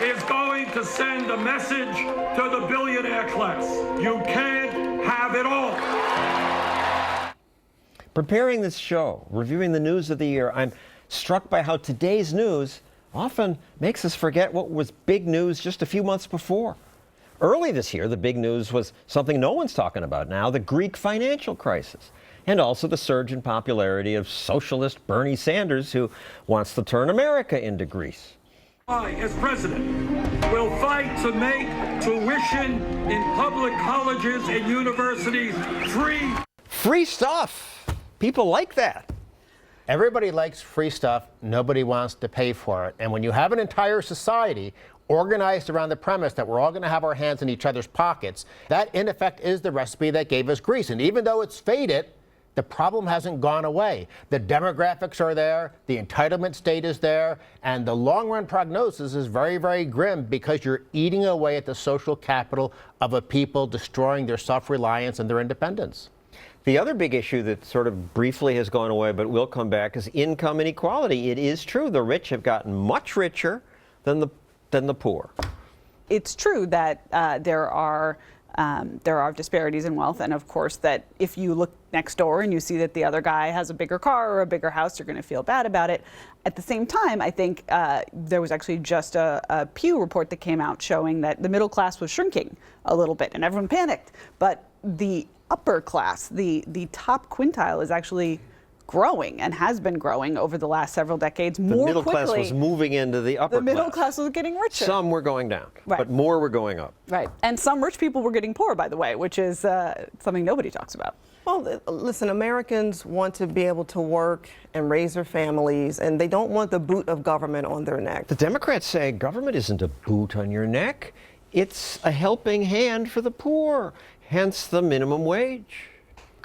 is going to send a message to the billionaire class. You can't have it all. Preparing this show, reviewing the news of the year, I'm struck by how today's news often makes us forget what was big news just a few months before. Early this year, the big news was something no one's talking about now, the Greek financial crisis, and also the surge in popularity of socialist Bernie Sanders, who wants to turn America into Greece. I, as president, will fight to make tuition in public colleges and universities free. Free stuff. People like that. Everybody likes free stuff. Nobody wants to pay for it. And when you have an entire society organized around the premise that we're all going to have our hands in each other's pockets, that in effect is the recipe that gave us Greece. And even though it's faded, the problem hasn't gone away. The demographics are there, the entitlement state is there, and the long-run prognosis is very, very grim because you're eating away at the social capital of a people, destroying their self-reliance and their independence. The other big issue that sort of briefly has gone away but will come back is income inequality. It is true the rich have gotten much richer than the poor. It's true that there are disparities in wealth, and of course that if you look next door and you see that the other guy has a bigger car or a bigger house, you're going to feel bad about it. At the same time, I think there was actually just a Pew report that came out showing that the middle class was shrinking a little bit, and everyone panicked. But the upper class, the top quintile, is actually growing and has been growing over the last several decades more quickly. The middle class was moving into the upper class. The middle class was getting richer. Some were going down, right, but more were going up. Right. And some rich people were getting poor, by the way, which is something nobody talks about. Well, listen, Americans want to be able to work and raise their families, and they don't want the boot of government on their neck. The Democrats say government isn't a boot on your neck. It's a helping hand for the poor, hence the minimum wage.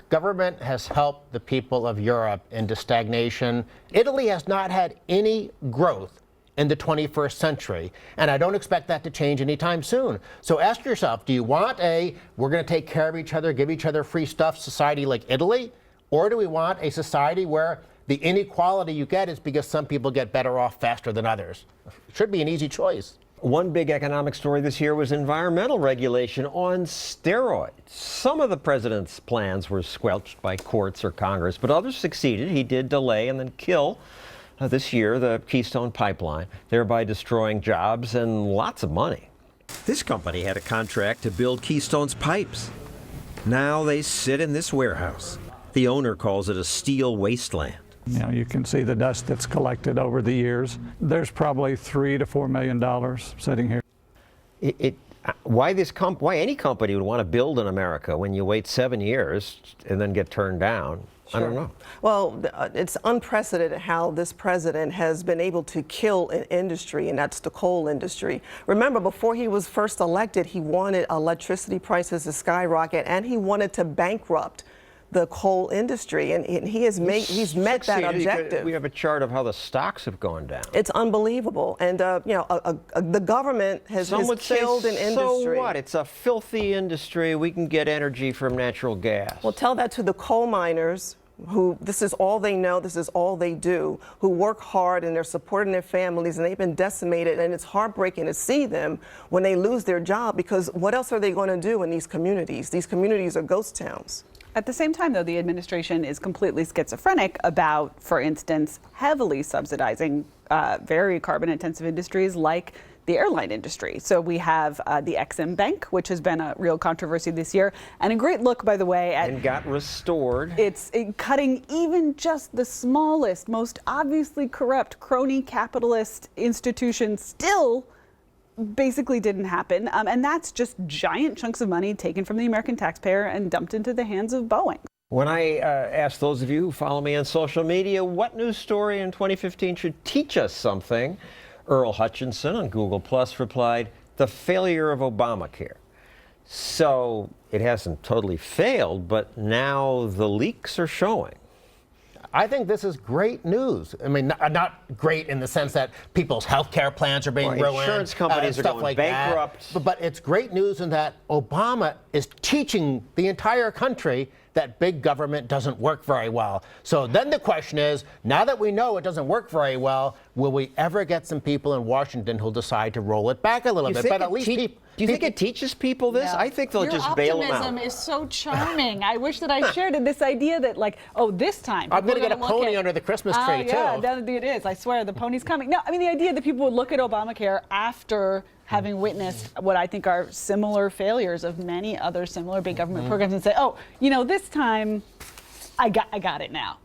Government has helped the people of Europe into stagnation. Italy has not had any growth in the 21st century, and I don't expect that to change anytime soon. So ask yourself, do you want we're going to take care of each other, give each other free stuff society like Italy? Or do we want a society where the inequality you get is because some people get better off faster than others? It should be an easy choice. One big economic story this year was environmental regulation on steroids. Some of the president's plans were squelched by courts or Congress, but others succeeded. He did delay and then kill this year the Keystone Pipeline, thereby destroying jobs and lots of money. This company had a contract to build Keystone's pipes. Now they sit in this warehouse. The owner calls it a steel wasteland. You know, you can see the dust that's collected over the years. There's probably $3 to $4 million sitting here. Why any company would want to build in America when you wait 7 years and then get turned down? Sure. I don't know. Well, it's unprecedented how this president has been able to kill an industry, and that's the coal industry. Remember, before he was first elected, he wanted electricity prices to skyrocket, and he wanted to bankrupt the coal industry, and he's met that objective. We have a chart of how the stocks have gone down. It's unbelievable, and the government has killed an industry. So what? It's a filthy industry. We can get energy from natural gas. Well, tell that to the coal miners, who this is all they know, this is all they do, who work hard and they're supporting their families, and they've been decimated, and it's heartbreaking to see them when they lose their job, because what else are they going to do in these communities? These communities are ghost towns. At the same time, though, the administration is completely schizophrenic about, for instance, heavily subsidizing very carbon-intensive industries like the airline industry. So we have the Exim Bank, which has been a real controversy this year, and a great look, by the way, at— And got restored. It's cutting even just the smallest, most obviously corrupt crony capitalist institutions still basically didn't happen. And that's just giant chunks of money taken from the American taxpayer and dumped into the hands of Boeing. When I asked those of you who follow me on social media what news story in 2015 should teach us something, Earl Hutchinson on Google Plus replied, the failure of Obamacare. So it hasn't totally failed, but now the leaks are showing. I think this is great news. I mean, not great in the sense that people's health care plans are being ruined. Insurance companies are going bankrupt. But it's great news in that Obama is teaching the entire country that big government doesn't work very well. So then the question is, now that we know it doesn't work very well, will we ever get some people in Washington who'll decide to roll it back a little bit? But at least do you think it teaches people this? No. I think they'll just bail them out. Your optimism is so charming. I wish that I shared it. This idea that, like, oh, this time I'm going to get a pony under the Christmas tree, too. Yeah, it is. I swear, the pony's coming. No, I mean, the idea that people would look at Obamacare after having witnessed what I think are similar failures of many other similar big government programs and say, oh, you know, this time I got it now.